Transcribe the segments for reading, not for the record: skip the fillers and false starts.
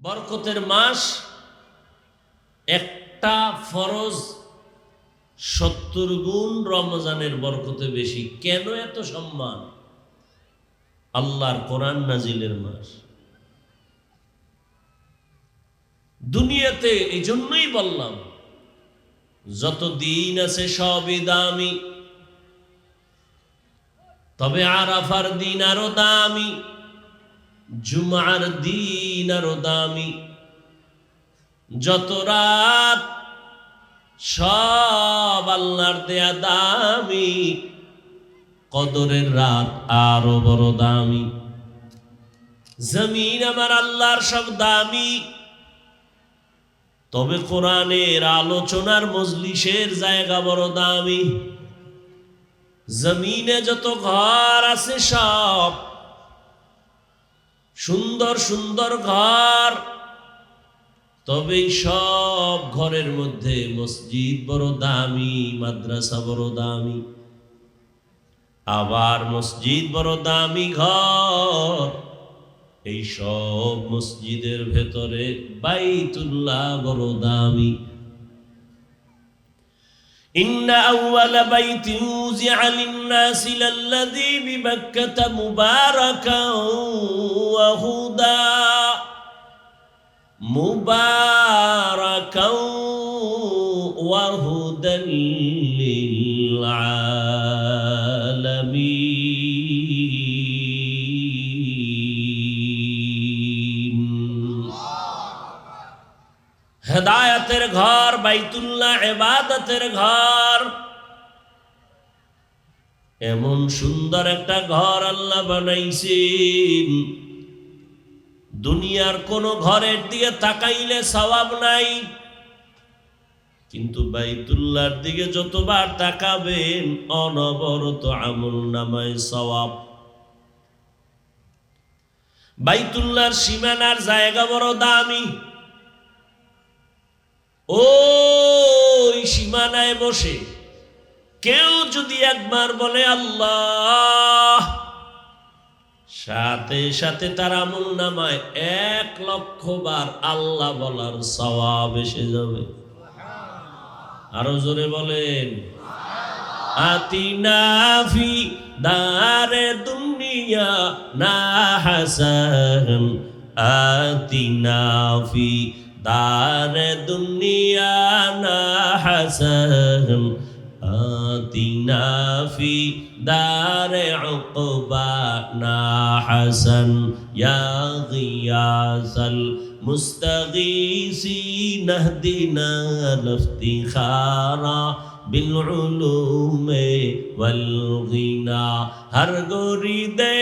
বরকতের মাস, একটা ফরজ 70 গুণ রমজানের বরকতে বেশি। কেন এত সম্মান? আল্লাহর কোরআন নাজিলের মাস। দুনিয়াতে এই জন্যই বললাম, যত দিন আছে সবই দামি, তবে আরাফার দিন আরো দামি, জুমার দিন আরো দামি। যত রাত সব আল্লাহর দেয়া দামি, কদরের রাত আরো বড় দামি। জমিন আমার আল্লাহর সব দামি, তবে কোরআনের আলোচনার মজলিসের জায়গা বড় দামি। জমিনে যত ঘর আছে সব সুন্দর সুন্দর ঘর, তবে সব ঘরের মধ্যে মসজিদ বড় দামি, মাদ্রাসা বড় দামি। আবার মসজিদ বড় দামি ঘর, এই সব মসজিদের ভেতরে বাইতুল্লাহ বড় দামি। ইন্না আউওয়ালা বাইতিন উযিআ লিন-নাসি লাল্লাযী বিবাক্কাতা মুবারাকান ওয়া হুদা, মুবারাকান ওয়া হুদান লিল আলামিন। হেদায়েতের ঘর বাইতুল্লাহ, ইবাদতের ঘর। এমন সুন্দর একটা ঘর আল্লাহ বানাইছেন, দুনিয়ার কোন ঘরের দিকে তাকাইলে সওয়াব নাই, কিন্তু বাইতুল্লাহর দিকে যতবার তাকাবেন অনবরত আমলনামায় সওয়াব। বাইতুল্লাহর সীমানার জায়গা বড় দামি। ওই সীমানায় বসে কেউ যদি একবার বলে আল্লাহ, সাথে সাথে তার আমলনামায় 1,00,000 বার আল্লাহ বলার সওয়াব এসে যাবে। আরো জোরে বলেন, আতিনা ফি দারে দুনিয়া না হাসান, আতিনা ফি দারে দুনিয়া না হাসান, আতিনা ফি দারে উকবা না হাসান, ইয়া গিয়াসাল মুস্তাগীসিন ইহদিনা লিফতিখারা বিল উলুমে ওয়াল গিনা। হর গরিদে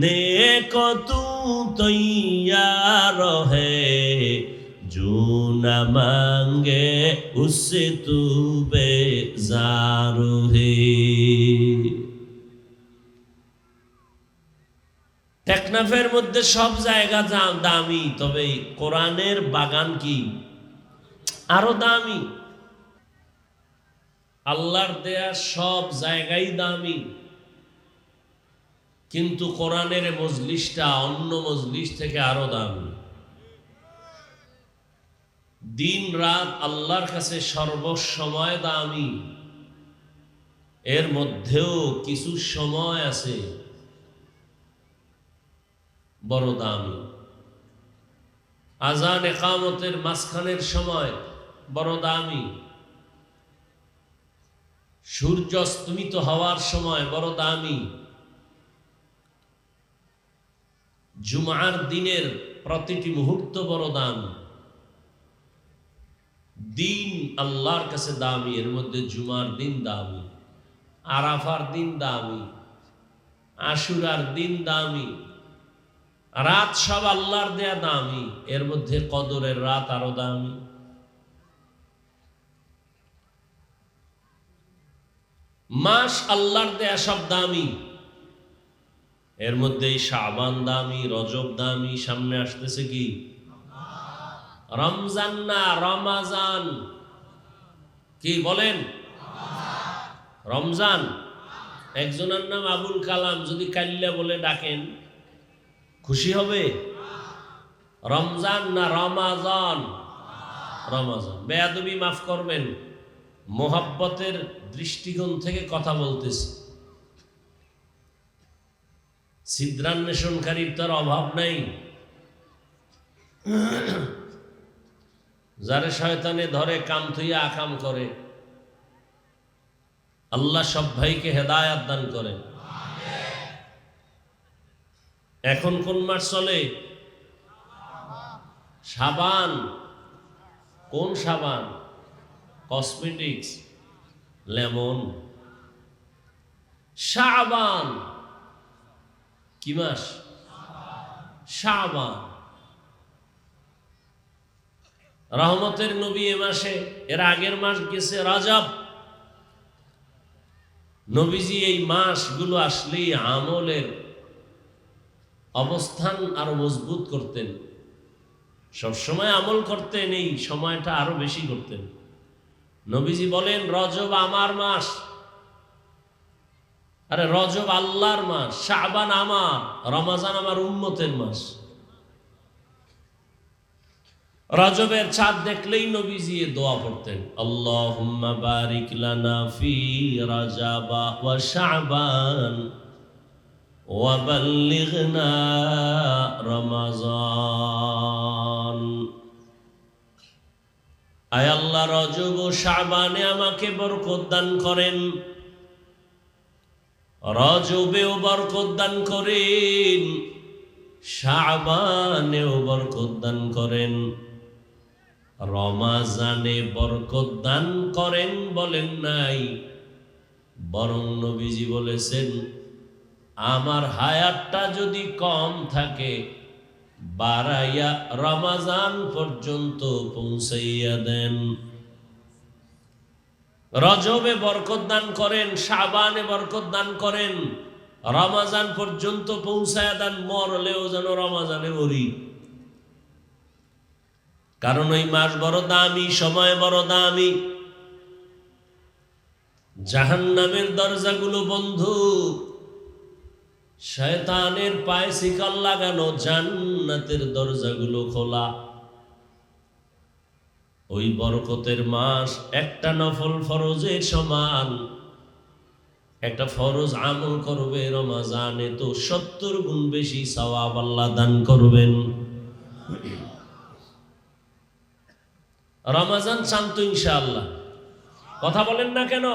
নেকো তু তৈয়ার হে, जो न मांगे उससे तू बेजार है। টেকনাফের মধ্যে সব জায়গা দামি, তবে কোরআনের বাগান কি আরো দামি। আল্লাহর দেয়া সব জায়গাই দামি, কিন্তু কোরআনের মজলিসটা অন্য মজলিস থেকে আরো দামি। দিন রাত আল্লাহর কাছে সর্বসময় দামি, এর মধ্যেও কিছু সময় আছে বড় দামি। আজান ইকামতের মাঝখানের সময় বড় দামি, সূর্য অস্তমিত হওয়ার সময় বড় দামি, জুমার দিনের প্রতিটি মুহূর্ত বড় দামি। দিন আল্লাহর কাছে দামি, এর মধ্যে জুমার দিন দামি, আরাফার দিন দামি, আশুরার দিন দামি, রাত সব আল্লাহর দেয়া দামি, এর মধ্যে কদরের রাত আরো দামি। মাস আল্লাহর দেয়া সব দামি, এর মধ্যে শাবান দামি, রজব দামি, সামনে আসতেছে কি রমজান না রমাজান, কি বলেন রমজান। একজনের নাম আবুল কালাম, যদি কাল্লা বলে ডাকেন খুশি হবে? রমজান না রমাজান? রমাজান। বেয়াদবি মাফ করবেন, মোহাব্বতের দৃষ্টিকোণ থেকে কথা বলতেছি। ছিদ্রান্বেষণকারীর তার অভাব নাই। যারে শয়তানে ধরে কাম থুইয়া আকাম করে, আল্লাহ সব ভাইকে হেদায়াত দান করেন। এখন কোন মাস চলে? শাবান। কোন সাবান? Cosmetics, lemon. শাবান কি মাস? শাবান। রহমতের নবী এ মাসে, এর আগের মাস গেছে রজব। নবীজি এই মাসগুলো আসলেই আমলের অবস্থান আরো মজবুত করতেন। সবসময় আমল করতেন, এই সময়টা আরো বেশি করতেন। নবীজি বলেন, রজব আমার মাস। আরে রজব আল্লাহর মাস, শাবান আমার, রমজান আমার উম্মতের মাস। রজবের চাঁদ দেখলেই নবীজি দোয়া পড়তেন, আল্লাহুম্মা বারিক লানা ফি রজবা ওয়া শাবান ওয়া বাল্লিগনা রমাজান। আয় আল্লাহ, রজব ও শাবানে আমাকে বরকত দান করেন, রজবেও বরকত দান করেন, শাবানেও বরকত দান করেন, রমাজানে বরকত দান করেন বলেন নাই, বরং নবীজি বলেছেন, আমার হায়াতটা যদি কম থাকে বাড়াইয়া রমাজান পর্যন্ত পৌঁছাইয়া দেন। রজবে বরকত দান করেন, শাবানে বরকত দান করেন, রমাজান পর্যন্ত পৌঁছাইয়া দেন, মরলেও যেন রমাজানে মরি। কারণ ওই মাস বড় দামি, সময় বড় দামি। জাহান্নামের দরজাগুলো বন্ধ, শয়তানের পায়ে শিকল লাগানো, জান্নাতের দরজাগুলো খোলা। ওই বরকতের মাস একটা নফল ফরজের সমান। একটা ফরজ আমল করবে রমাজানে তো 70 গুণ বেশি সওয়াব আল্লাহ দান করবেন। রমাজান চান তো ইনশাআল্লাহ? কথা বলেন না কেন?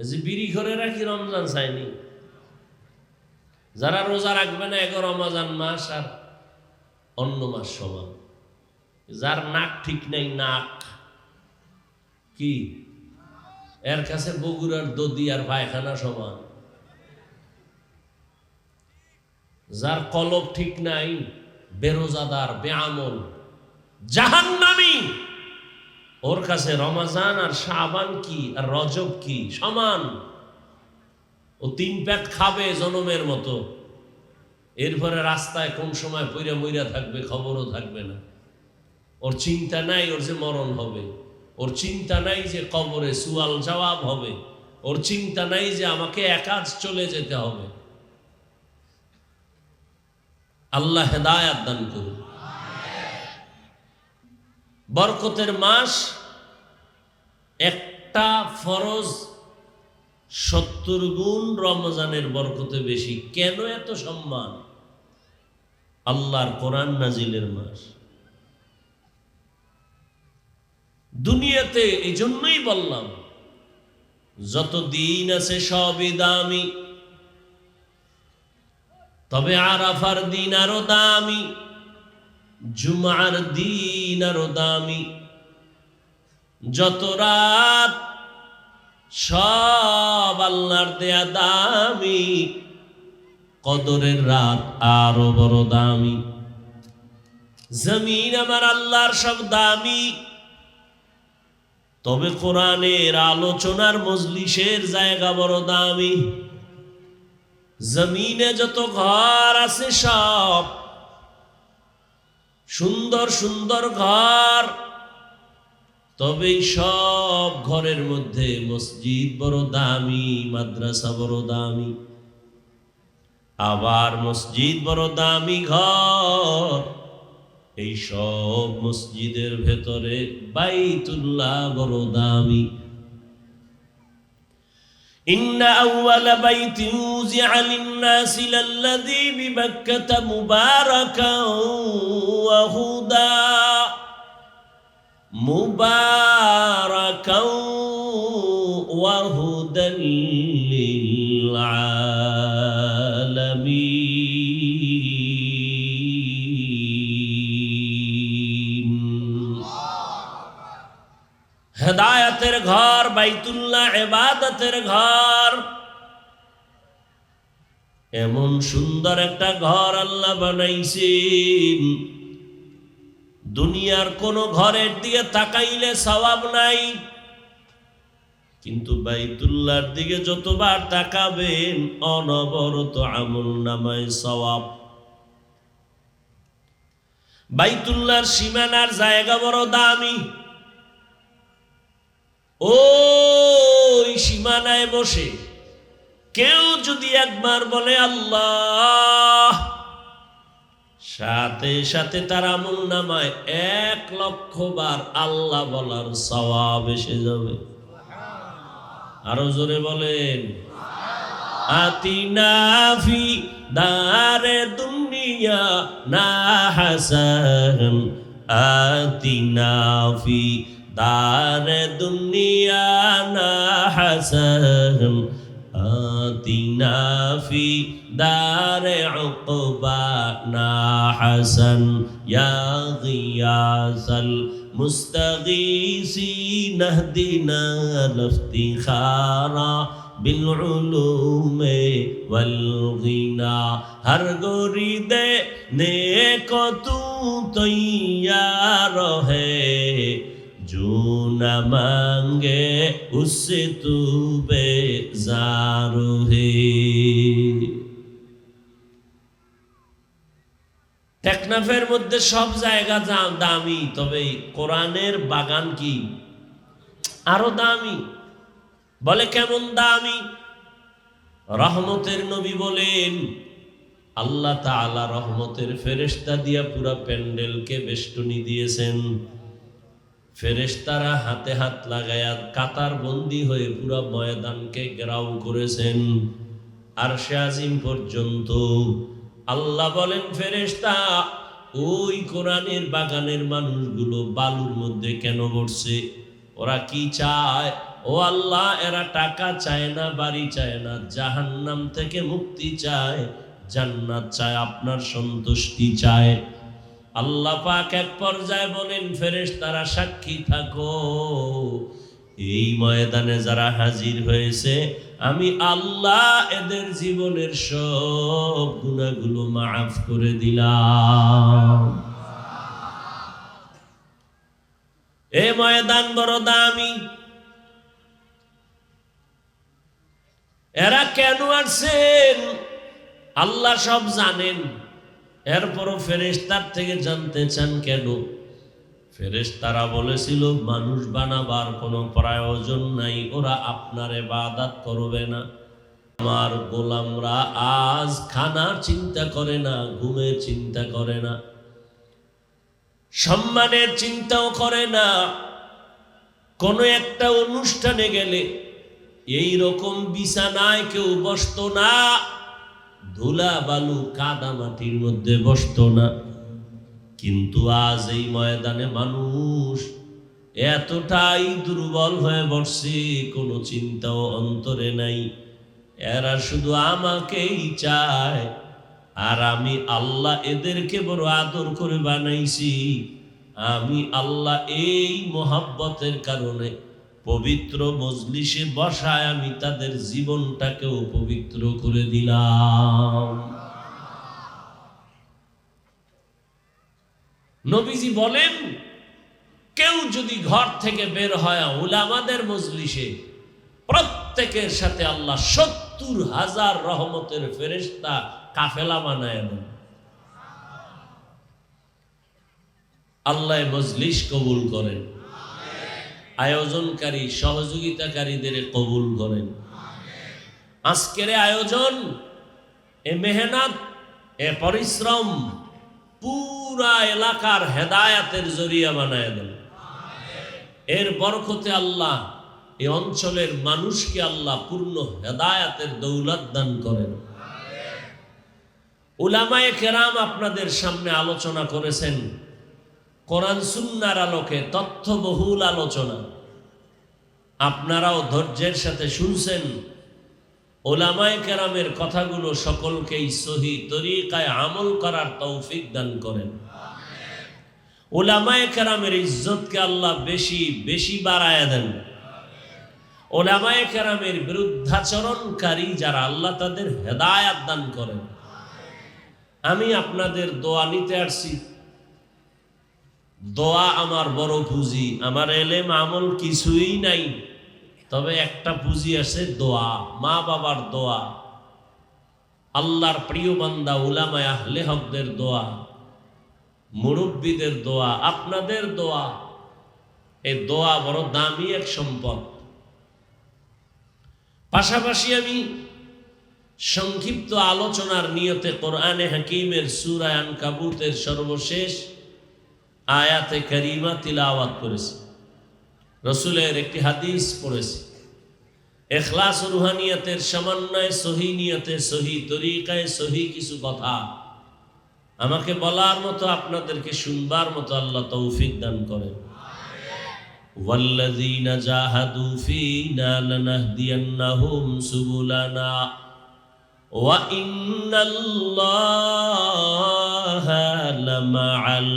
যে বিড়ি ঘরে রাখি রমজান চাইনি। যারা রোজা রাখবে না, এগো রমাজান মাস আর অন্য মাস সমান। যার নাক ঠিক নাই, নাক কি এর কাছে বগুড়ার দদি আর পায়খানা সমান। যার কলব ঠিক নাই, বেরোজাদার, বেআমল, জাহান্নামী, ওর কাছে রমাজান আর শাবান কি আর রজব কি সমান। ও 3 প্যাক খাবে জনমের মতো, এরপরে রাস্তায় কোন সময় পইরা মইরা থাকবে খবরও থাকবে না। ওর চিন্তা নাই ওর যে মরণ হবে, ওর চিন্তা নাই যে কবরে সুয়াল জবাব হবে, ওর চিন্তা নাই যে আমাকে একাজ চলে যেতে হবে। আল্লাহ হেদায়াত দান করুন। বরকতের মাস, একটা ফরজ 70 গুণ রমজানের বরকতে বেশি। কেন এত সম্মান? আল্লাহর কোরআন নাজিলের মাস। দুনিয়াতে এই জন্যই বললাম, যত দিন আছে সবই দামি, তবে আরাফার দিন আরো দামি, জুমার দিন আরো দামি। যত রাত সব আল্লাহর দেয়া দামি, কদরের রাত আরো বড় দামি। জমিন আমার আল্লাহর সব দামি, তবে কোরআনের আলোচনার মজলিসের জায়গা বড় দামি। জমিনে যত ঘর আছে সব সুন্দর সুন্দর ঘর, তবে সব ঘরের মধ্যে মসজিদ বড় দামি, মাদ্রাসা বড় দামি। আবার মসজিদ বড় দামি ঘর, এই সব মসজিদের ভেতরে বাইতুল্লাহ বড় দামি। ইন্না আউওয়ালা বাইতিন উযিআ লিন-নাসি লাল্লাযী বিবাক্কাতা মুবারাকান ওয়া হুদা মুবারাকান ওয়া হুদাল লিল আলামিন। হেদায়েতের ঘর বাইতুল্লাহ, ইবাদতের ঘর। এমন সুন্দর একটা ঘর আল্লাহ বানাইছেন, দুনিয়ার কোন ঘরের দিকে তাকাইলে সওয়াব নাই, কিন্তু বাইতুল্লাহর দিকে যতবার তাকাবেন অনবরত আমলনামায় সওয়াব। বাইতুল্লাহর সীমানার জায়গা বড় দামি। ওই সীমানায় বসে কেউ যদি একবার বলে আল্লাহ, সাথে সাথে তার আমলনামায় 1,00,000 বার আল্লাহ বলার সওয়াব এসে যাবে। আরো জোরে বলেন, আতিনা ফি দারে দুনিয়া না হাসান, আতিনা ফি দারে দুনিয়া না হাসান, আতিনা ফি দারে উকবা না হাসান, ইয়া গিয়াসাল মুস্তাগীসিন ইহদিনা লিফতিখারা বিল উলুমে ওয়াল গিনা। হর গরিদে নেকো তু তৈয়ার হে, जो न मांगे उससे तू बेजार है। টেকনাফের মধ্যে সব জায়গা দামি, তবে কোরআনের বাগান কি আরো দামি। বলে কেমন দামি? রহমতের নবী বলেন, আল্লাহ তাআলা রহমতের ফেরেশতা দিয়া পুরা প্যান্ডেলকে বেষ্টনী দিয়েছেন। ফেরেশতারা হাতে হাত লাগায়া কাতার বন্দী হয়ে পুরা ময়দানকে ঘেরাও করেছেন আরশে আজিম পর্যন্ত। আল্লাহ বলেন, ফেরেশতা, ওই কোরআনের বাগানের মানুষগুলো বালুর মধ্যে কেন বসছে? ওরা কি চায়? ও আল্লাহ, এরা টাকা চায় না, বাড়ি চায় না, জাহান্নাম থেকে মুক্তি চায়, জান্নাত চায়, আপনার সন্তুষ্টি চায়। আল্লাহ পাক এক পর্যায়ে বলেন, ফেরেশতারা সাক্ষী থাকো, এই ময়দানে যারা হাজির হয়েছে আমি আল্লাহ এদের জীবনের সব গুনাহগুলো মাফ করে দিলাম। এই ময়দান বড় দামি। এরা কেন আসছেন আল্লাহ সব জানেন, এরপরও ফেরেশতার থেকে জানতে চান কেন? ফেরেশতারা বলেছিল, মানুষ বানাবার কোনো প্রয়োজন নাই, ওরা আপনার ইবাদত করবে না। আমার গোলামরা আজ খানার চিন্তা করে না, ঘুমের চিন্তা করে না, সম্মানের চিন্তাও করে না। কোনো একটা অনুষ্ঠানে গেলে এই রকম বিছানায় কেউ বসতো না, ধুলা বালু কাদা মাটির মধ্যে বসতো না। কিন্তু আজ এই ময়দানে মানুষ এতটাই দুর্বল হয়ে বসছে, কোনো চিন্তাও অন্তরে নাই। এরা শুধু আমাকেই চায়, আর আমি আল্লাহ এদেরকে বড় আদর করে বানাইছি। আমি আল্লাহ এই মোহাব্বতের কারণে পবিত্র মজলিসে বসায় আমি তাদের জীবনটাকেও পবিত্র করে দিলাম। নবীজি বলেন, কেউ যদি ঘর থেকে বের হয় উলামাদের মজলিসে, প্রত্যেকের সাথে আল্লাহ 70,000 রহমতের ফেরেশতা কাফেলা বানায় দেন। আল্লাহ মজলিস কবুল করেন, আয়োজনকারী সহযোগিতাকারীদের কবুল করেন। আজকের আয়োজন এ মেহনত, এ পরিশ্রম পুরা এলাকার হেদায়াতের জরিয়া বানায় দেন। এর বরকতে আল্লাহ এই অঞ্চলের মানুষকে আল্লাহ পূর্ণ হেদায়াতের দৌলত দান করেন। উলামায়ে কেরাম আপনাদের সামনে আলোচনা করেছেন কোরআন সুন্নাহর আলোকে, তথ্যবহুল আলোচনা। আপনারাও ধৈর্যের সাথে শুনছেন। উলামায়ে কেরামের কথাগুলো সকলকেই সহি তরিকায় আমল করার তৌফিক দান করেন। উলামায়ে কেরামের ইজ্জতকে আল্লাহ বেশি বেশি বাড়ায় দেন। উলামায়ে কেরামের বিরুদ্ধাচরণকারী যারা, আল্লাহ তাদের হেদায়াত দান করেন। আমি আপনাদের দোয়া নিতে আসছি। দোয়া আমার বড় পুঁজি। আমার এলেম আমল কিছুই নাই, তবে একটা পুঁজি আছে, দোয়া। মা বাবার দোয়া, আল্লাহর প্রিয় বান্দা উলামায়ে আহলে হকদের দোয়া, মুরব্বীদের দোয়া, আপনাদের দোয়া। এই দোয়া বড় দামি এক সম্পদ। পাশাপাশি আমি সংক্ষিপ্ত আলোচনার নিয়তে কোরআনে হাকিমের সূরা আনকাবুতের সর্বশেষ আয়াতে কারিমা তিলাওয়াত করেছি, রসুলের একটি হাদিস পড়েছি। ইখলাস ও রুহানিয়তের সমন্বয়ে সহি নিয়তে, সহি তরিকায়, সহি কিছু কথা আমাকে বলার মতো, আপনাদেরকে শুনবার মতো আল্লাহ তৌফিক দান করেন। ওয়াল্লাযীনা জাহাদু ফীনা লানাহদিয়ান্নাহুম সুবুলানা ওয়া ইন্নাল্লাহা লামাআল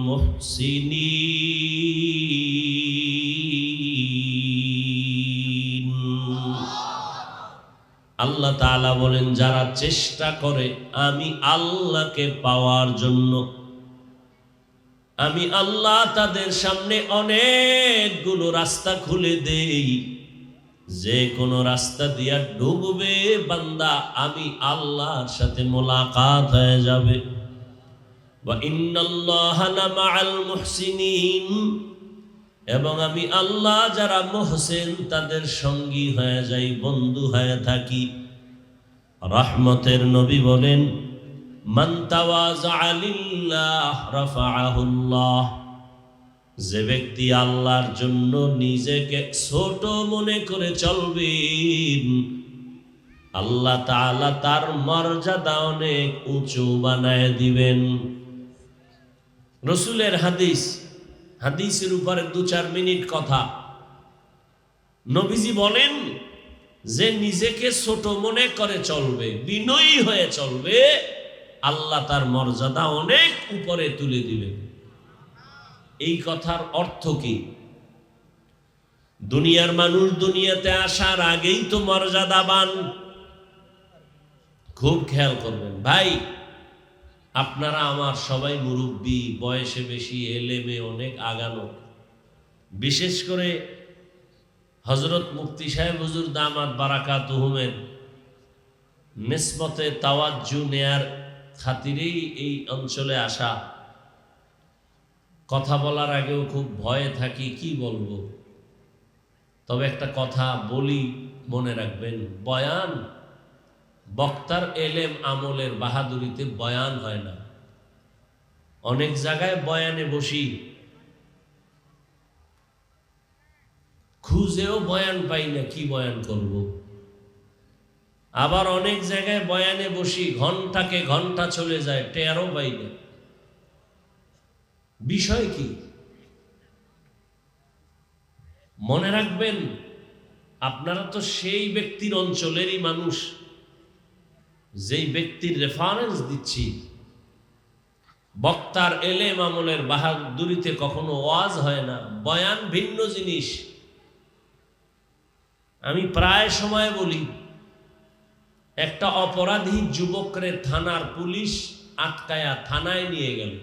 মুহসিনিন। আল্লাহ তাআলা বলেন, যারা চেষ্টা করে আমি আল্লাহকে পাওয়ার জন্য, আমি আল্লাহ তাদের সামনে অনেকগুলো রাস্তা খুলে দেই। যে কোনো রাস্তা দিয়া ঢুকবে বান্দা, আমি আল্লাহর সাথে মোলাকাত হয়ে যাবে। ওয়া ইন্নাল্লাহা লামাআল মুহসিনিন, এবং আমি আল্লাহ যারা মুহসিন তাদের সঙ্গী হয়ে যাই, বন্ধু হয়ে থাকি। রহমতের নবী বলেন, মান তাওয়াযআ লিল্লাহ রাফাআহুল্লাহ। যে ব্যক্তি আল্লাহর জন্য নিজেকে ছোট মনে করে চলবেন, আল্লাহ তাআলা তার মর্যাদা অনেক উঁচু বানায় দিবেন। রসুলের হাদিস, হাদিসের উপরে 2-4 মিনিট কথা। নবীজি বলেন, যে নিজেকে ছোট মনে করে চলবে, বিনয়ী হয়ে চলবে, আল্লাহ তার মর্যাদা অনেক উপরে তুলে দিবেন। এই কথার অর্থ কি? দুনিয়ার মানুষ দুনিয়াতে আসার আগেই তো মর্যাদাবান। খুব খেয়াল করবেন ভাই, আপনারা আমার সবাই মুরব্বী, বয়সে বেশি, এলেমে অনেক আগানো। বিশেষ করে হযরত মুফতি সাহেব হুজুর দামাত বারাকাতুহুমের নিসবতে তাওয়াজ্জু নেয়ার খাতিরেই এই অঞ্চলে আসা। কথা বলার আগেও খুব ভয়ে থাকি, কি বলবো। তবে একটা কথা বলি, মনে রাখবেন, বয়ান, বক্তার এলেম আমলের বাহাদুরিতে বয়ান হয় না। অনেক জায়গায় বয়ানে বসি, খুঁজেও বয়ান পাই না, কি বয়ান করব। আবার অনেক জায়গায় বয়ানে বসি, ঘন্টাকে ঘন্টা চলে যায়, টেরও পাই না। বিষয় কি? মনে রাখবেন, আপনারা তো সেই ব্যক্তির অঞ্চলেরই মানুষ, যেই ব্যক্তির রেফারেন্স দিচ্ছি। বক্তার এলেম আমলের বাহাদুরিতে কখনো ওয়াজ হয় না, বয়ান ভিন্ন জিনিস। আমি প্রায় সময় বলি, একটা অপরাধী যুবকরে থানার পুলিশ আটকায়া থানায় নিয়ে গেল,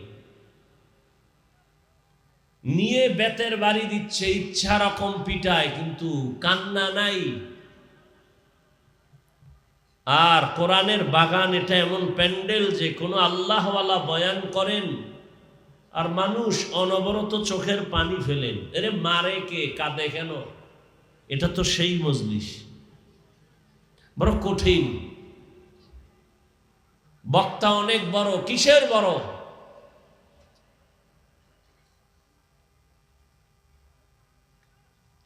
নিয়ে বেতের বাড়ি দিচ্ছে, ইচ্ছা রকম পিটায়, কিন্তু কান্না নাই। আর কোরআনের বাগান, এটা এমন প্যান্ডেল যে কোনো আল্লাহওয়ালা বয়ান করেন আর মানুষ অনবরত চোখের পানি ফেলেন। এরে মারে কে, কাঁদে কেন? এটা তো সেই মজলিস, বড় কঠিন। বক্তা অনেক বড়, কিসের বড়?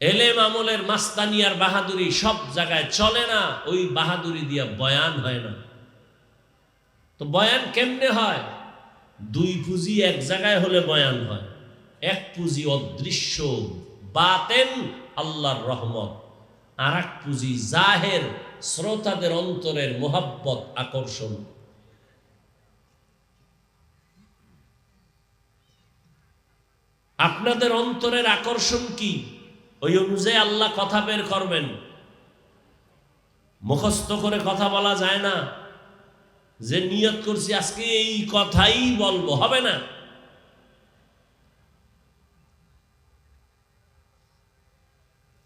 এলেম আমলের মাস্তানি আর বাহাদুরি সব জায়গায় চলে না, ওই বাহাদুরি দিয়া বয়ান হয় না। তো বয়ান কেমনে হয়? দুই পুঁজি এক জায়গায় হলে বয়ান হয়। এক পুঁজি অদৃশ্য বাতেন আল্লাহর রহমত, আর এক পুঁজি জাহের শ্রোতাদের অন্তরের মোহাব্বত আকর্ষণ। আপনাদের অন্তরের আকর্ষণ কি? ওই অনুযায়ী আল্লাহ কথা বের করবেন। মুখস্থ করে কথা বলা যায় না, যে নিয়ত করছি আজকে এই কথাই বলবো, হবে না।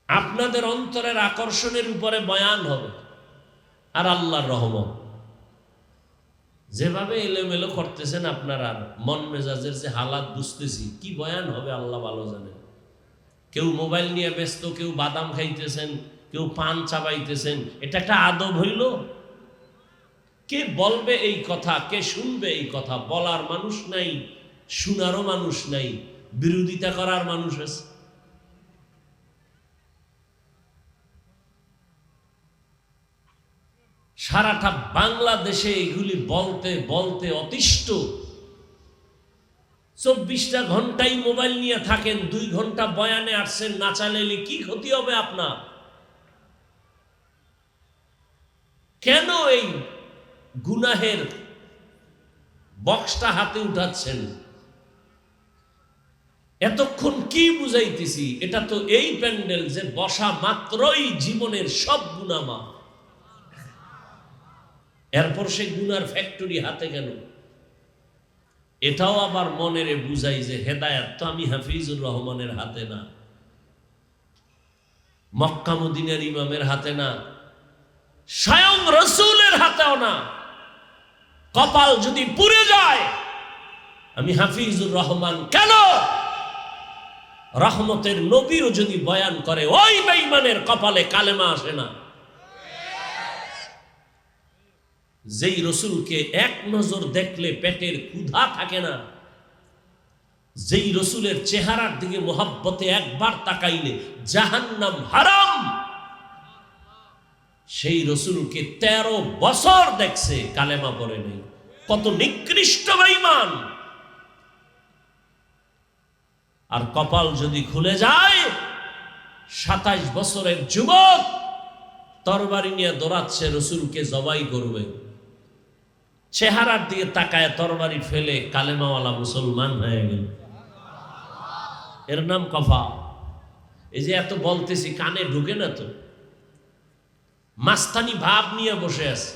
আপনাদের অন্তরের আকর্ষণের উপরে বয়ান হবে। আর আল্লাহর রহমত, যেভাবে এলোমেলো করতেছেন আপনারা, মন মেজাজের যে হালাত বুঝতেছি, কি বয়ান হবে আল্লাহ ভালো জানেন। কেউ মোবাইল নিয়ে ব্যস্ত, কেউ বাদাম খাইতেছেন, কেউ পান চাবাইতেছেন। এটা একটা আদব হইল? কে বলবে এই কথা, কে শুনবে এই কথা? বলার মানুষ নাই, শোনারও মানুষ নাই, বিরোধিতা করার মানুষ আছে। সারাটা বাংলাদেশে এগুলি বলতে বলতে অতিষ্ঠ। 24টা ঘন্টাই মোবাইল নিয়ে থাকেন, 2 ঘন্টা বয়ানে আসছেন, না চালাইলে কি ক্ষতি হবে আপনার? কেন এই গুনাহের বক্সটা হাতে উঠাচ্ছেন? এতক্ষণ কি বুঝাইতেছি? এটা তো এই প্যান্ডেল যে বসা মাত্রই জীবনের সব গুনাহ মাফ। এরপর সেই গুনার ফ্যাক্টরি হাতে গেল। এটাও আবার মনের বুঝাই যে হেদায়াত তো আমি হাফিজুর রহমানের হাতে না, মক্কা মদিনার ইমামের হাতে না, স্বয়ং রাসূলের হাতেও না। কপাল যদি পুড়ে যায়, আমি হাফিজুর রহমান কেন, রহমতের নবীও যদি বয়ান করে, ওই বেঈমানের কপালে কালেমা আসে না। যেই রসুলকে এক নজর দেখলে পেটের ক্ষুধা থাকে না, যেই রসুলের চেহারার দিকে মোহাব্বতে একবার তাকাইলে জাহান্নাম হারাম, সেই রসুলকে 13 বছর দেখছে, কালেমা পড়ে নেই। কত নিকৃষ্ট বেঈমান! আর কপাল যদি খুলে যায়, 27 বছরের যুবক তরবারি নিয়ে দৌড়াচ্ছে, রসুলকে জবাই করবে, চেহারার দিকে তাকায় তরবারি ফেলে কালেমাওয়ালা মুসলমান হয়ে গেল। এর নাম কফা। এই যে এত বলতেছি, কানে ঢুকে না তো? মাস্তানি ভাব নিয়ে বসে আছে।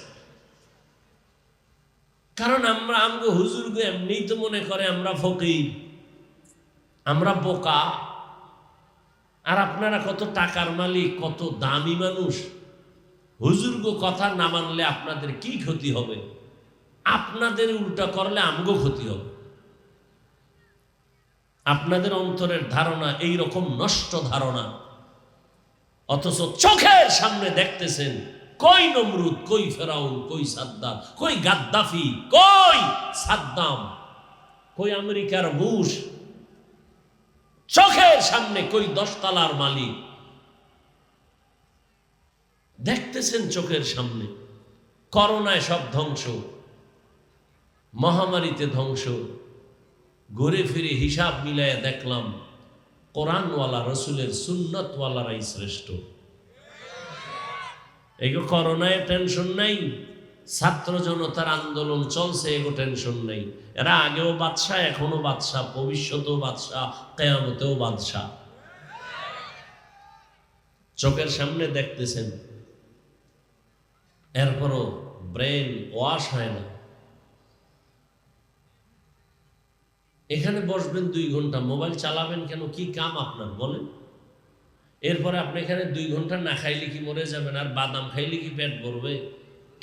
কারণ আমরা আমগো হুজুরকে এমনিই তো মনে করে আমরা ফকির, আমরা বোকা। আর আপনারা কত টাকার মালিক, কত দামি মানুষ। হুজুরগো কথা না মানলে আপনাদের কি ক্ষতি হবে? আপনাদের উল্টা করলে আমগো ক্ষতি হবে। আপনাদের অন্তরের ধারণা এই রকম নষ্ট ধারণা, অথচ চোখের সামনে দেখতেছেন কই নমরুদ, কই ফেরাউন, কই সাদ্দাম, কই গাদ্দাফি, কই সাদ্দাম, কই আমেরিকার বুশ। চোখের সামনে কই 10 তলার মালিক দেখতেছেন চোখের সামনে। করোনায় সব ধ্বংস, মহামারীতে ধ্বংস। ঘুরে ফিরে হিসাব মিলাইয়া দেখলাম কোরআনওয়ালা, রসুলের সুন্নতওয়ালারাই শ্রেষ্ঠ। এগো করোনায় টেনশন নাই, ছাত্র জনতার আন্দোলন চলছে, এগো টেনশন নাই। এরা আগেও বাদশা, এখনো বাদশা, ভবিষ্যতেও বাদশা, কিয়ামতেও বাদশা। চোখের সামনে দেখতেছেন, এরপরও ব্রেন ওয়াশ হয় না। এখানে বসবেন 2 ঘন্টা, মোবাইল চালাবেন কেন? কি কাম আপনার বলেন? এরপরে আপনি এখানে 2 ঘন্টা না খাইলে কি মরে যাবেন? আর বাদাম খাইলে কি পেট ভরবে?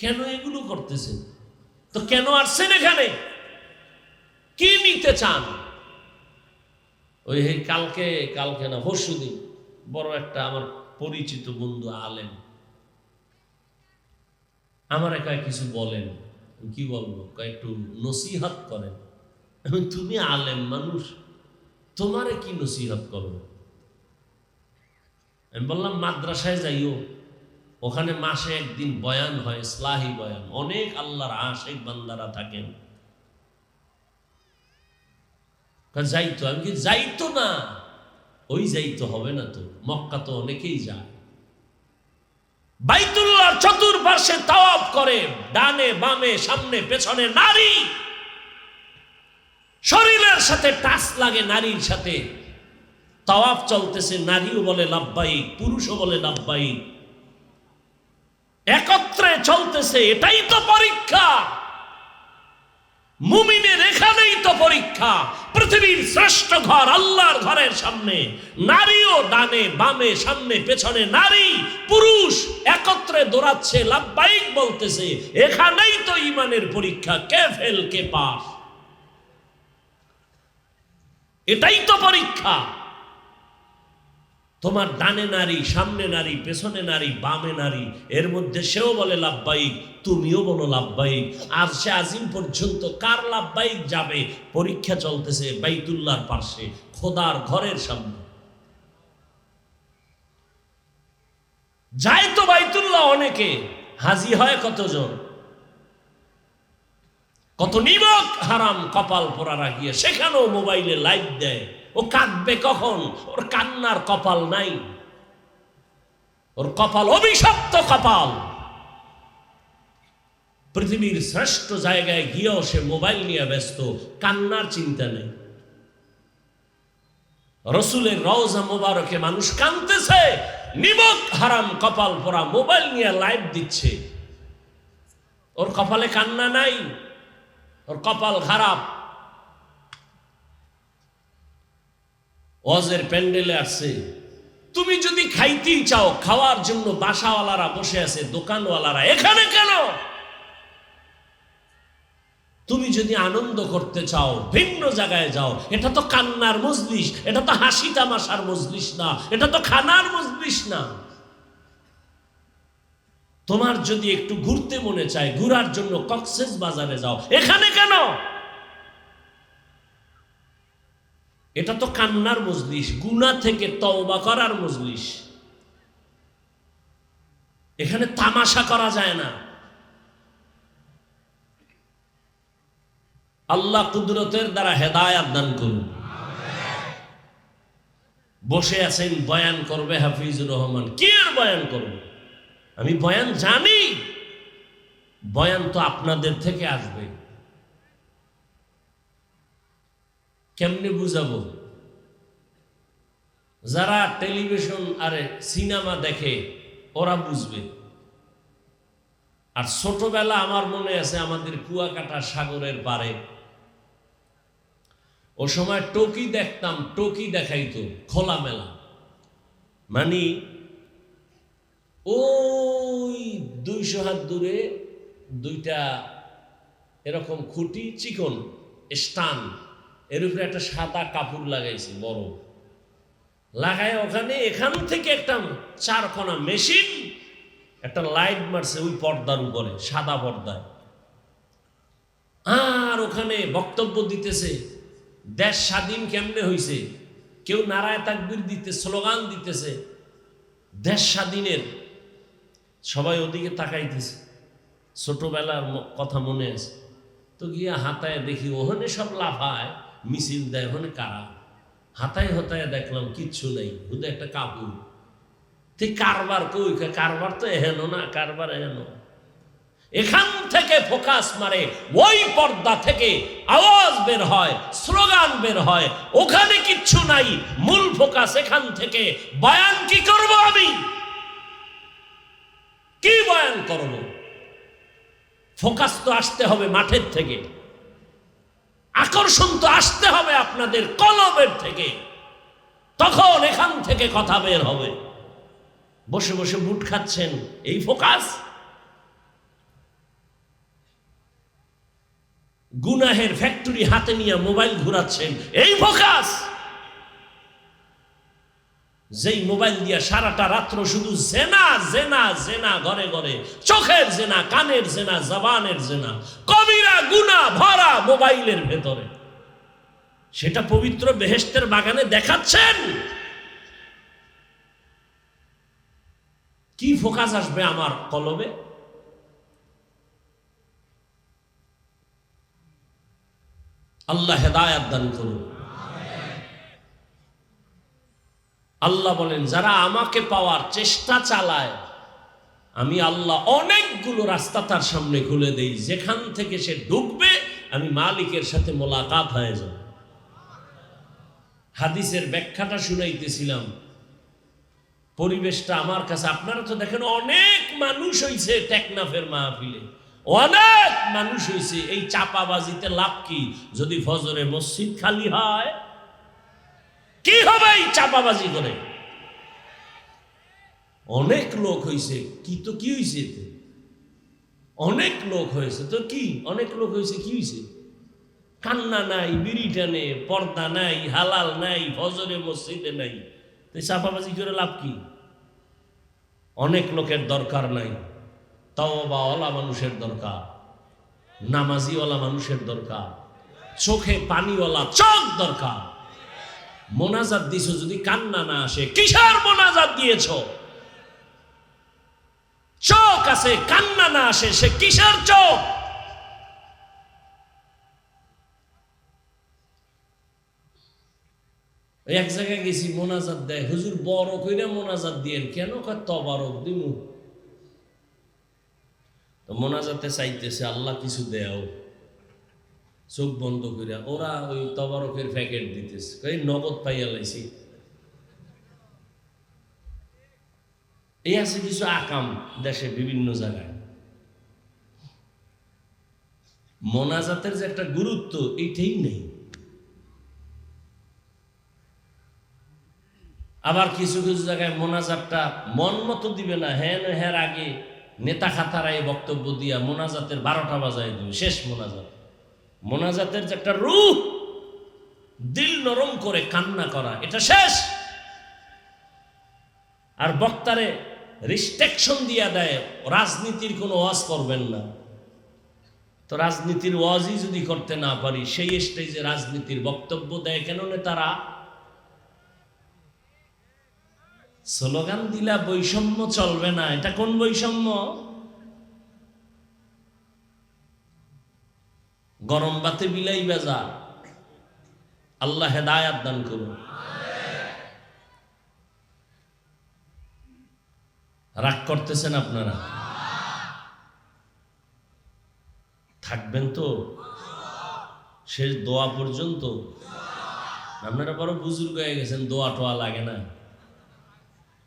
কেন এগুলো করতেছেন? তো কেন আসছেন এখানে? কি নিতে চান? ওই কালকে না পরশুদিন বড় একটা আমার পরিচিত বন্ধু আলেম আমার একা কিছু বলেন, কি বলবো, একটু নসিহত করেন। তুমি আলেম মানুষ, তোমারে কি নসিহত করবো? আমি বললাম মাদ্রাসায় যাইও, ওখানে মাসে একদিন বয়ান হয়, ইসলাহি বয়ান, অনেক আল্লাহর আশিক বান্দারা থাকেন। যাইতো, আমি কি যাইতো না? ওই যাইতো হবে না তো, মক্কা তো অনেকেই যায়। বাইতুল্লাহর চতুর্পাশে তাওয়াফ করে, ডানে বামে সামনে পেছনে নারী, শরীরের সাথে টাচ লাগে নারীর সাথে। তাওয়াফ চলতেছে, নারীও বলে লাব্বাইক, পুরুষও বলে লাব্বাইক, একত্রে চলতেছে। এটাই তো পরীক্ষা, মুমিনের এখানেই তো পরীক্ষা। পৃথিবীর শ্রেষ্ঠ ঘর আল্লাহর ঘরের সামনে নারীও ডানে বামে সামনে পেছনে নারী পুরুষ একত্রে দৌড়াচ্ছে, লাব্বাইক বলতেছে। এখানেই তো ঈমানের পরীক্ষা, কে ফেল কে পাস, এটাই তো পরীক্ষা। তোমার ডানে নারী, সামনে নারী, পেছনে নারী, বামে নারী, এর মধ্যে সেও বলে লাব্বাইক, তুমিও বলো লাব্বাইক। আর সে আজিম পর্যন্ত কার লাব্বাইক যাবে? পরীক্ষা চলতেছে বাইতুল্লাহর পাশে, খোদার ঘরের সামনে। যায় তো বাইতুল্লাহ অনেকে, হাজি হয় কতজন? কত নিমক হারাম কপাল পোড়া রাখিয়ে সেখানেও মোবাইলে লাইভ দেয়। ও কাঁদবে কখন? ওর কান্নার কপাল নাই, ওর কপাল অভিশপ্ত কপাল। পৃথিবীর শ্রেষ্ঠ জায়গায় গিয়েও সে মোবাইল নিয়ে ব্যস্ত, কান্নার চিন্তা নেই। রসুলের রওজা মোবারকে মানুষ কাঁদতেছে, নিমক হারাম কপাল পোড়া মোবাইল নিয়ে লাইভ দিচ্ছে, ওর কপালে কান্না নাই, ওর কপাল খারাপ। ওয়াজের প্যান্ডেলে আসছে, তুমি যদি খাইতেই চাও, খাওয়ার জন্য বাসাওয়ালারা বসে আছে, দোকানওয়ালারা, এখানে কেন? তুমি যদি আনন্দ করতে চাও ভিন্ন জায়গায় যাও। এটা তো কান্নার মজলিস, এটা তো হাসি তামাশার মজলিস না, এটা তো খানার মজলিস না। তোমার যদি একটু ঘুরতে মনে চায়, ঘুরার জন্য কক্সেস বাজারে যাও, এখানে কেন? এটা তো কান্নার মজলিস, গুনাহ থেকে তওবা করার মজলিস। এখানে তামাশা করা যায় না। আল্লাহ কুদরতের দ্বারা হেদায়াত দান করুন। বসে আছেন, বয়ান করবে হাফিজুর রহমান, কি আর বয়ান করবে? আমি বয়ান জানি, বয়ান তো আপনাদের থেকে আসবে। কেমনে বুঝাবো? যারা টেলিভিশন আরে সিনেমা দেখে ওরা বুঝবে। আর ছোটবেলা আমার মনে আছে, আমাদের কুয়াকাটা সাগরের পারে, ও সময় টকি দেখতাম, টকি দেখাইতো খোলামেলা। মানে ওই 200 হাত দূরে দুইটা এরকম খুঁটি, চিকন স্টান, এর উপরে একটা সাদা কাপড় লাগাইছে বড়, লাগায় ওখানে এখান থেকে একটা 4 কোনা মেশিন, একটা লাইট মারছে ওই পর্দার উপরে, সাদা পর্দায়। আর ওখানে বক্তব্য দিতেছে, দেশ স্বাধীন কেমনে হয়েছে, কেউ নারায়ে তাকবীর দিতে, স্লোগান দিতেছে দেশ স্বাধীনের। সবাই ওদিকে তাকাইতেছে, ছোটবেলার কথা মনে আছে তো। গিয়া হাতায় দেখি ওখানে সব লাফায়, মিছিল দেয়, ওখানে কারা। হাতায় হতায় দেখলাম কিচ্ছু নেই, শুধু একটা কাপড়। তুই কারবার কই? কারবার তো এহেন না, কারবার এহেন। এখান থেকে ফোকাস মারে, ওই পর্দা থেকে আওয়াজ বের হয়, স্লোগান বের হয়, ওখানে কিচ্ছু নাই, মূল ফোকাস এখান থেকে। বয়ান কি করব আমি? কি বয়ান করব? ফোকাস তো আসতে হবে মাঠের থেকে, আকর্ষণ তো আসতে হবে আপনাদের কলবের থেকে, তখন এখান থেকে কথা বের হবে। বসে বসে বুট খাচ্ছেন, এই ফোকাস? গুনাহের ফ্যাক্টরি হাতে নিয়ে মোবাইল ঘুরাচ্ছেন, এই ফোকাস? যেই মোবাইল দিয়া সারাটা রাত্র শুধু জেনা জেনা জেনা, ঘরে ঘরে চোখের জেনা, কানের জেনা, জবানের জেনা, কবিরা গুনাহ ভরা মোবাইলের ভেতরে, সেটা পবিত্র বেহেশতের বাগানে দেখাচ্ছেন। কি ফোকাস আসবে আমার কলবে? আল্লাহ হেদায়াত দান করুন। আল্লাহ বলেন, যারা আমাকে পাওয়ার চেষ্টা চালায়, আমি আল্লাহ অনেকগুলো রাস্তা তার সামনে খুলে দেই, যেখান থেকে সে ঢুকবে আমি মালিকের সাথে মোলাকাত হয়ে যাব। হাদিসের ব্যাখ্যাটা শুনাইতেছিলাম, পরিবেশটা আমার কাছে, আপনারা তো দেখেন অনেক মানুষ হইছে টেকনাফের মাহফিলে, অনেক মানুষ হইছে। এই চাপাবাজিতে লাভ কি? যদি ফজরে মসজিদ খালি হয়, কি হবে এই চাপাবাজি করে? অনেক লোক হইছে, কি তো কি হইছে? অনেক লোক হয়েছে তো কি, অনেক লোক হয়েছে কি হইছে? কান্না নাই, বিড়ি টানে, পর্দা নাই, হালাল নাই, ফজরে মসজিদে নাই, তো চাপাবাজি করে লাভ কি? অনেক লোকের দরকার নাই, তাওবাওয়ালা মানুষের দরকার, নামাজিওয়ালা মানুষের দরকার, চোখে পানিওয়ালা চোখ দরকার। মোনাজাত দিছো যদি কান্না না আসে, কিসের মোনাজাত দিয়েছ? চোখ আছে, কান্না না আসে, সে কিসের চোখ? এক জায়গায় গেছি, মোনাজাত দেয়, হুজুর বড় কইরা মোনাজাত দিয়েন। কেন? কয় তবারক দিমু। তো মোনাজাতে চাইতেছে আল্লাহ কিছু দেও, চোখ বন্ধ করিয়া ওরা ওই তবারকের প্যাকেট দিতেছে, কই নগদ পাইয়া লাইছি। এই আছে কিছু আকাম দেশে বিভিন্ন জায়গায়। মোনাজাতের যে একটা গুরুত্ব, এইটাই নেই। আবার কিছু কিছু জায়গায় মোনাজাতটা মন মতো দিবে না, হ্যাঁ আগে নেতা খাতারাই বক্তব্য দিয়া মোনাজাতের 12টা বাজায় দিবে, শেষ মোনাজাত। মোনাজাতের যে একটা রূহ, দিল নরম করে কান্না করা, এটা শেষ। আর বক্তারে রিস্ট্রিকশন দিয়া দেয়, রাজনীতির কোনো ওয়াজ করবেন না। তো রাজনীতির ওয়াজই যদি করতে না পারি, সেই স্টেজে রাজনীতির বক্তব্য দেয় কেন নেতারা? স্লোগান দিলা বৈষম্য চলবে না। এটা কোন বৈষম্য? গরম বাতে বিলাই বেজা। আল্লাহ হেদায়াত দান করুন। রাগ করতেছেন আপনারা? থাকবেন তো শেষ দোয়া পর্যন্ত? আপনারা বড় বুজুর্গ হয়ে গেছেন, দোয়া টোয়া লাগে না।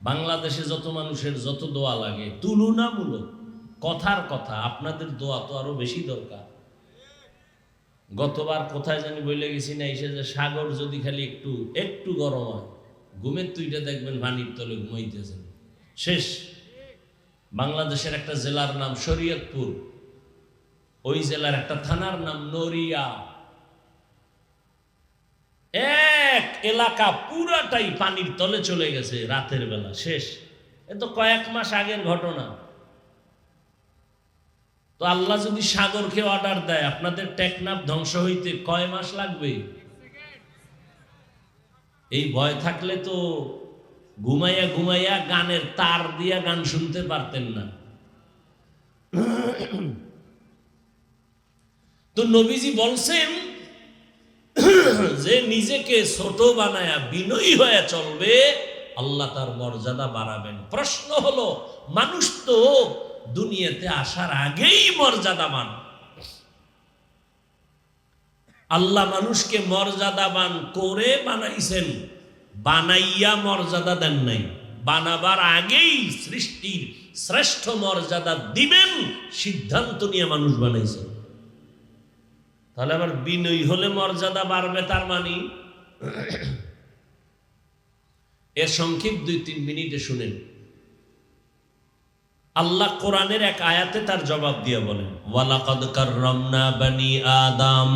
বাংলাদেশে যত মানুষের যত দোয়া লাগে, তুলনামূলক কথার কথা, আপনাদের দোয়া তো আরো বেশি দরকার। গতবার কোথায় জানি বলে গেছি না, এসে যে সাগর যদি খালি একটু একটু গরম হয়, ঘুমের তুইটা দেখবেন পানির তলে ঘুমাইতেছেন, শেষ। বাংলাদেশের একটা জেলার নাম শরীয়তপুর, ওই জেলার একটা থানার নাম নড়িয়া, এক এলাকা পুরাটাই পানির তলে চলে গেছে রাতের বেলা, শেষ। এ তো কয়েক মাস আগের ঘটনা। তো আল্লাহ যদি সাগরকে অর্ডার দেয়, আপনাদের টেকনাফ ধ্বংস হইতে কয় মাস লাগবে? এই ভয় থাকলে তো ঘুমাইয়া ঘুমাইয়া গানের তার দিয়া গান শুনতে পারতেন না। তো নবীজি বলছেন যে নিজেকে ছোট বানায়া বিনয়ী হয়ে চলবে, আল্লাহ তার মর্যাদা বাড়াবেন। প্রশ্ন হলো, মানুষ তো দুনিয়াতে আসার আগেই মর্যাদাবান। আল্লাহ মানুষকে মর্যাদাবান করে বানাইছেন, বানাইয়া মর্যাদা দেন নাই। বানাবার আগেই সৃষ্টির শ্রেষ্ঠ মর্যাদা দিবেন সিদ্ধান্ত নিয়ে মানুষ বানাইছেন। তাহলে আবার বিনয়ী হলে মর্যাদা বাড়বে, তার মানে? এর সংক্ষেপ 2-3 মিনিটে শুনেন। আল্লাহ কোরআনের এক আয়াতে তার জবাব দিয়ে বলেন, ওয়ালাকাদ কাররামনা বানি আদম,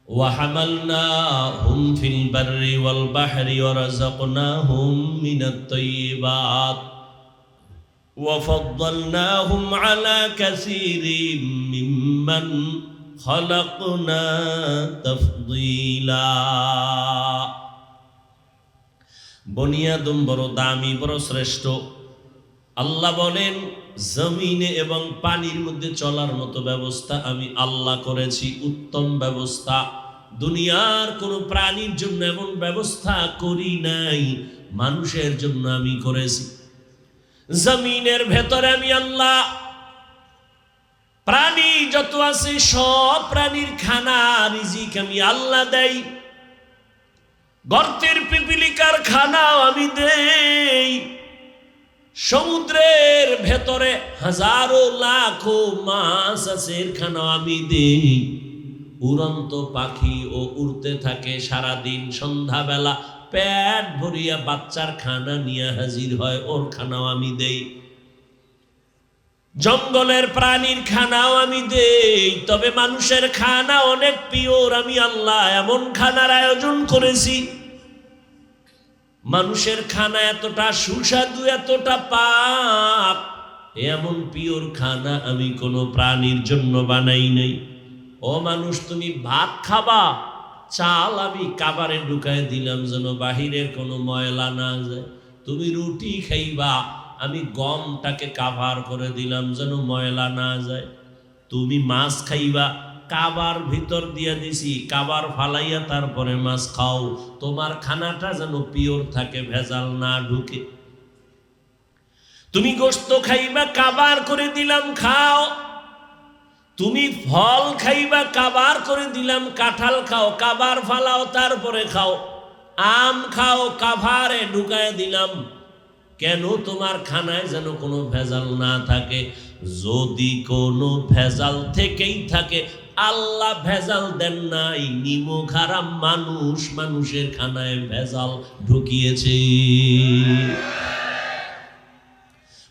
وحملناهم في البر والبحر ورزقناهم من الطيبات وفضلناهم على كثير ممن خلقنا تفضيلا বনিয়াদম বড় দামি বড় শ্রেষ্ঠ। আল্লাহ বলেন জমিনে এবং পানির মধ্যে চলার মতো ব্যবস্থা আমি আল্লাহ করেছি, উত্তম ব্যবস্থা। দুনিয়ার কোনো প্রাণীর জন্য এমন ব্যবস্থা করি নাই, মানুষের জন্য আমি করেছি। জমিনের ভেতরে আমি আল্লাহ প্রাণী যত আছে সব প্রাণীর খানা রিজিক আমি আল্লাহ দেই। গর্তের পিপিলিকার খানাও আমি দেই। সমুদ্রের ভেতরে হাজারো লাখো মাছ আছে, এর খানাও আমি দেই। উড়ন্ত পাখি ও উড়তে থাকে সারাদিন, সন্ধ্যাবেলা পেট ভরিয়া বাচ্চার খানা নিয়ে হাজির হয়, ওর খানাও আমি দেই। জঙ্গলের প্রাণীর খানাও আমি দেই। তবে মানুষের খানা অনেক পিওর, আমি আল্লাহ এমন খানার আয়োজন করেছি, মানুষের খানা এতটা সুস্বাদু এতটা পাক, এমন পিওর খানা আমি কোনো প্রাণীর জন্য বানাই নাই। ও মানুষ, তুমি ভাত খাবা, চাল আমি কাবারে ঢুকায় দিলাম যেন বাহিরের কোনো ময়লা না যায়। তুমি রুটি খাইবা, আমি গমটাকে কাভার করে দিলাম যেন ময়লা না যায়। তুমি মাছ খাইবা, কাবার ভিতর দিয়া দিছি, কাবার ফালাইয়া তারপরে মাছ খাও, তোমার খানাটা যেন পিওর থাকে, ভেজাল না ঢুকে। তুমি গোশত খাইবা, কাবার করে দিলাম খাও। তুমি ফল খাইবা, কাবার করে দিলাম, কাঁঠাল খাও, কাবার ফালাও তারপরে খাও। আম খাও, কাভারে ঢুকায় দিলাম। কেন? তোমার খানায় যেন কোনো ভেজাল না থাকে। যদি কোনো ভেজাল থেকেই থাকে, আল্লাহ ভেজাল দেন নাই, নিমক হারাম মানুষ মানুষের খানায় ভেজাল ঢুকিয়েছে।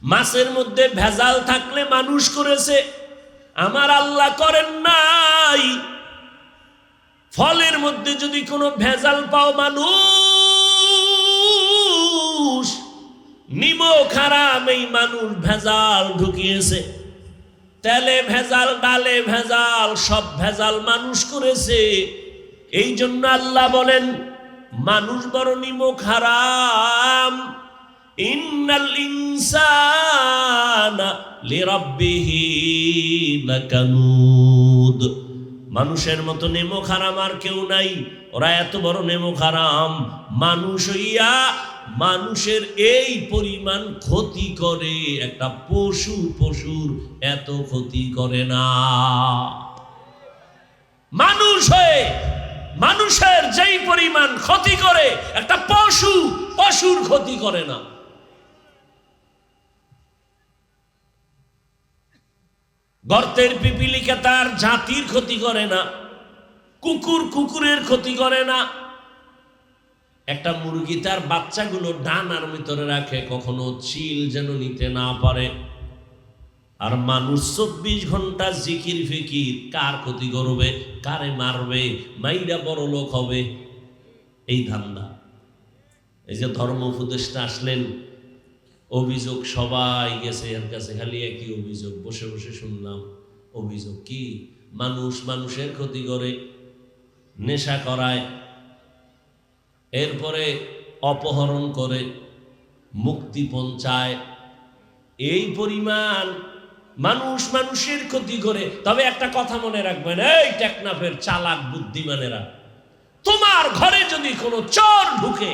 মাছের মধ্যে ভেজাল থাকলে মানুষ করেছে, আমার আল্লাহ করেন নাই। ফলের মধ্যে যদি কোনো ভেজাল পাও, মানুষ নিমক হারাম এই মানুষ ভেজাল ঢুকিয়েছে। তেলে ভেজাল, ডালে ভেজাল, সব ভেজাল মানুষ করেছে। এই জন্য আল্লাহ বলেন মানুষ বড় নিমক হারাম। ইন্নাল ইনসানা লিরাব্বিহি লাকানুদ। মানুষের মতো নিমক হারাম আর কেউ নাই। ওরা এত বড় নিমক হারাম, মানুষ হইয়া মানুষের এই পরিমাণ ক্ষতি করে, একটা পশুর এত ক্ষতি করে না। মানুষ হয়ে মানুষের যেই পরিমাণ ক্ষতি করে, একটা পশুর ক্ষতি করে না। গর্তের পিপিলিকা তার জাতির ক্ষতি করে না, কুকুরের ক্ষতি করে না। একটা মুরগি তার বাচ্চাগুলো ডানার ভিতরে রাখে, কখনো চিল যেন নিতে না পারে। আর মানুষ 24 ঘন্টা জিকির ফিকির, কার ক্ষতি করবে, কারে মারবে, মাইরা বড় লোক হবে, এই ধান্দা। এই যে ধর্ম উপদেষ্টা আসলেন, অভিযোগ সবাই গেছে এর কাছে, খালি একই অভিযোগ। বসে বসে শুনলাম অভিযোগ কি, মানুষের ক্ষতি করে, নেশা করায়, এরপরে অপহরণ করে, মুক্তিপণ চায়। এই পরিমাণ মানুষের ক্ষতি করে। তবে একটা কথা মনে রাখবেন, এই টেকনাফের চালাক বুদ্ধিমানেরা, তোমার ঘরে যদি কোনো চোর ঢুকে,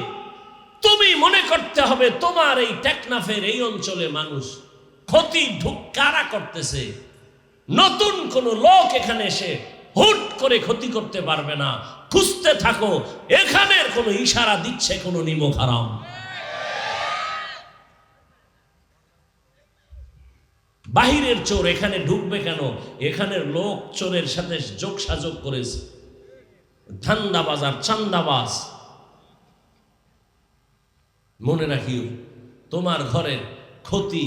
তুমি মনে করতে হবে তোমার এই টেকনাফের এই অঞ্চলে মানুষ ক্ষতি কারা করতেছে। নতুন কোন লোক এখানে এসে হুট করে ক্ষতি করতে পারবে না। খুঁজতে থাকো, এখানের কোন ইশারা দিচ্ছে কোন নিমক হারাম। বাহিরের চোর এখানে ঢুকবে কেন? এখানের লোক চোরের সাথে যোগসাযোগ করেছে, ধান্দাবাজ আর চান্দাবাজ। মনে রাখিও, তোমার ঘরের ক্ষতি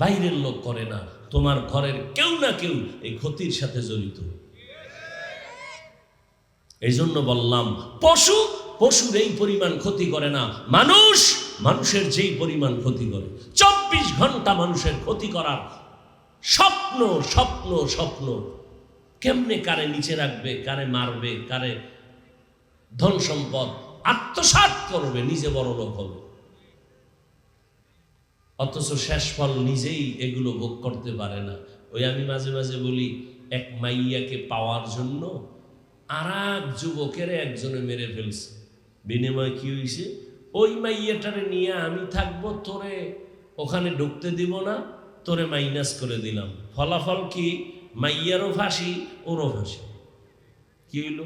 বাইরের লোক করে না, তোমার ঘরের কেউ না কেউ এই ক্ষতির সাথে জড়িত। এই জন্য বললাম পশুর এই পরিমাণ ক্ষতি করে না, মানুষের যেই পরিমাণ ক্ষতি করে। 24 ঘন্টা মানুষের ক্ষতি করার স্বপ্ন স্বপ্ন স্বপ্ন, কেমনে কারে নিচে রাখবে, কারে মারবে, কারে ধন সম্পদ আত্মসাৎ করবে, নিজে বড় লোক হবে, অথচ শেষ ফল নিজেই এগুলো ভোগ করতে পারে না। ওই আমি মাঝে মাঝে বলি, এক মাইয়াকে পাওয়ার জন্য আর এক যুবকের একজনে মেরে ফেলছে। বিনিময় কি হয়েছে? ওই মাইয়াটারে নিয়ে আমি থাকবো, তোরে ওখানে ঢুকতে দিব না, তোরে মাইনাস করে দিলাম। ফলাফল কি? মাইয়ারও ফাঁসি, ওরও ফাঁসি। কি হইল?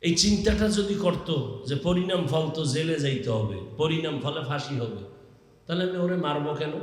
এই চিন্তাটা যদি করত যে পরিণাম ফল তো জেলে যাইতে হবে, পরিণাম ফলে ফাঁসি হবে, তাহলে আমি ওরে মারবো কেন?